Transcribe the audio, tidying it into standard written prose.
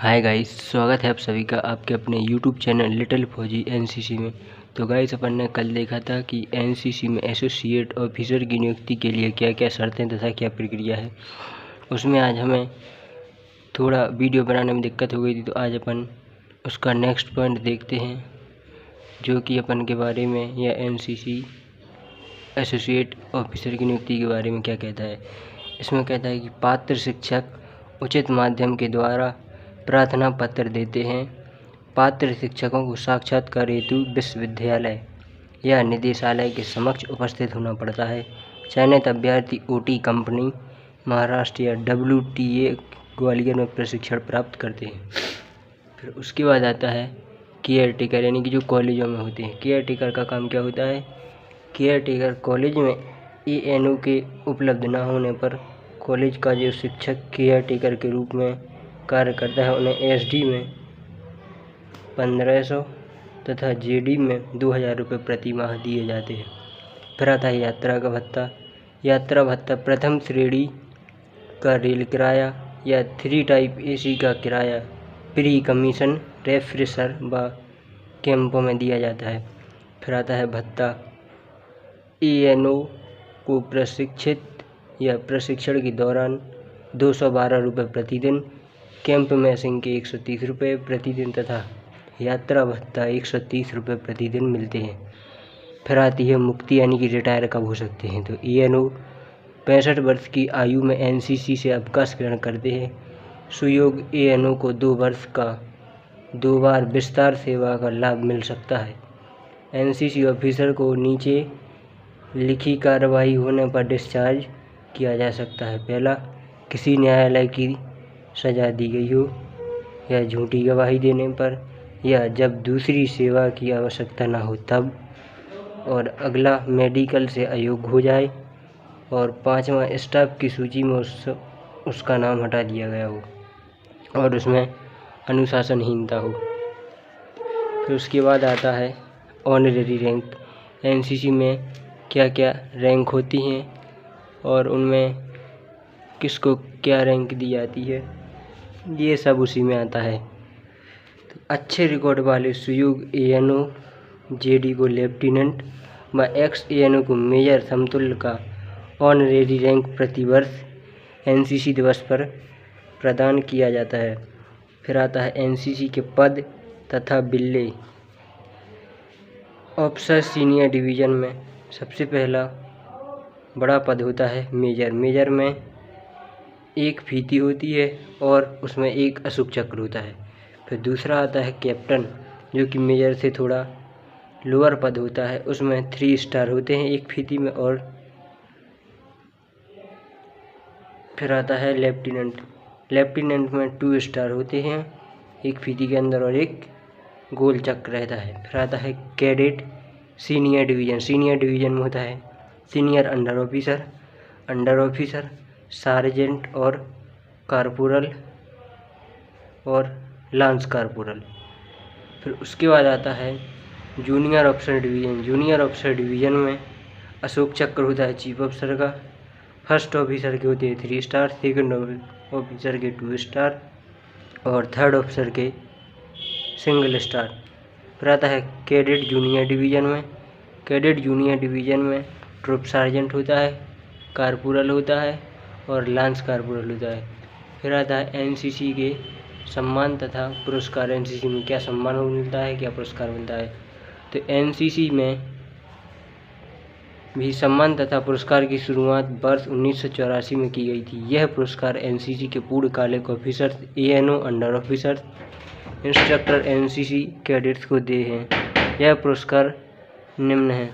Hi guys, स्वागत है आप सभी का आपके अपने यूट्यूब चैनल लिटिल फौजी एनसीसी में। तो गाइस, अपन ने कल देखा था कि एनसीसी में एसोसिएट ऑफिसर की नियुक्ति के लिए क्या क्या शर्तें तथा क्या प्रक्रिया है। उसमें आज हमें थोड़ा वीडियो बनाने में दिक्कत हो गई थी, तो आज अपन उसका नेक्स्ट पॉइंट देखते हैं, जो कि अपन के बारे में या एनसीसी एसोसिएट ऑफिसर की नियुक्ति के बारे में क्या कहता है। इसमें कहता है कि पात्र शिक्षक उचित माध्यम के द्वारा प्रार्थना पत्र देते हैं। पात्र शिक्षकों को साक्षात्कार हेतु विश्वविद्यालय या निदेशालय के समक्ष उपस्थित होना पड़ता है। चयनित अभ्यर्थी ओटी कंपनी महाराष्ट्र या WTA ग्वालियर में प्रशिक्षण प्राप्त करते हैं। फिर उसके बाद आता है केयर टेकर, यानी कि जो कॉलेजों में होते हैं। केयर टेकर का काम क्या होता है? केयर टेकर कॉलेज में ANO के उपलब्ध न होने पर कॉलेज का जो शिक्षक केयर टेकर के रूप में कार्य करता है, उन्हें SD में 1500 तथा JD में 2000 रुपये प्रति माह दिए जाते हैं। फिर आता है यात्रा का भत्ता। यात्रा भत्ता प्रथम श्रेणी का रेल किराया या 3 टाइप AC का किराया प्री कमीशन रेफ्रेशर व कैंपों में दिया जाता है। फिर आता है भत्ता ANO को प्रशिक्षित या प्रशिक्षण के दौरान 212 रुपये प्रतिदिन, कैंप मैसिंग के 130 रुपये प्रतिदिन तथा यात्रा भत्ता 130 रुपये प्रतिदिन मिलते हैं। फिर आती है मुक्ति, यानी कि रिटायर कब हो सकते हैं। तो ANO 65 वर्ष की आयु में NCC से अवकाश ग्रहण करते हैं। सुयोग ANO को 2 वर्ष का 2 बार विस्तार सेवा का लाभ मिल सकता है। NCC ऑफिसर को नीचे लिखी कार्रवाई होने पर डिस्चार्ज किया जा सकता है। पहला, किसी न्यायालय की सजा दी गई हो, या झूठी गवाही देने पर, या जब दूसरी सेवा की आवश्यकता ना हो तब। और अगला, मेडिकल से अयोग्य हो जाए। और 5वां, स्टाफ की सूची में उसका नाम हटा दिया गया हो और उसमें अनुशासनहीनता हो। फिर उसके बाद आता है ऑनरेरी रैंक। NCC में क्या क्या रैंक होती हैं और उनमें किसको क्या रैंक दी जाती है, ये सब उसी में आता है। तो अच्छे रिकॉर्ड वाले सुयोग ANO JD को लेफ्टिनेंट व ex-ANO को मेजर समतुल्य का ऑनरेरी रैंक प्रतिवर्ष NCC दिवस पर प्रदान किया जाता है। फिर आता है NCC के पद तथा बिल्ले। ऑफिसर सीनियर डिवीज़न में सबसे पहला बड़ा पद होता है मेजर। मेजर में 1 फीती होती है और उसमें 1 अशोक चक्र होता है। फिर दूसरा आता है कैप्टन, जो कि मेजर से थोड़ा लोअर पद होता है, उसमें 3 स्टार होते हैं 1 फीती में। और फिर आता है लेफ्टिनेंट। लेफ्टिनेंट में 2 स्टार होते हैं 1 फीती के अंदर और 1 गोल चक्र रहता है। फिर आता है cadet senior division. Senior division में होता है सीनियर अंडर ऑफिसर, सार्जेंट और कारपोरल और लांस कारपोरल। फिर उसके बाद आता है junior officer division. Junior officer division में अशोक चक्र होता है चीफ ऑफिसर का। फर्स्ट ऑफिसर के होते हैं 3 स्टार, सेकंड ऑफिसर के 2 स्टार और थर्ड ऑफिसर के सिंगल स्टार। फिर आता है कैडेट जूनियर डिवीज़न में। कैडेट जूनियर डिवीज़न में ट्रूप सार्जेंट होता है, कारपोरल होता है और लांस कारपोरल होता है। फिर आता है NCC के सम्मान तथा पुरस्कार। NCC में क्या सम्मान मिलता है, क्या पुरस्कार मिलता है। तो NCC में भी सम्मान तथा पुरस्कार की शुरुआत वर्ष 1984 में की गई थी। यह पुरस्कार NCC के पूर्णकालिक officer, ANO under officer, instructor NCC cadets को दिए हैं। यह पुरस्कार निम्न है।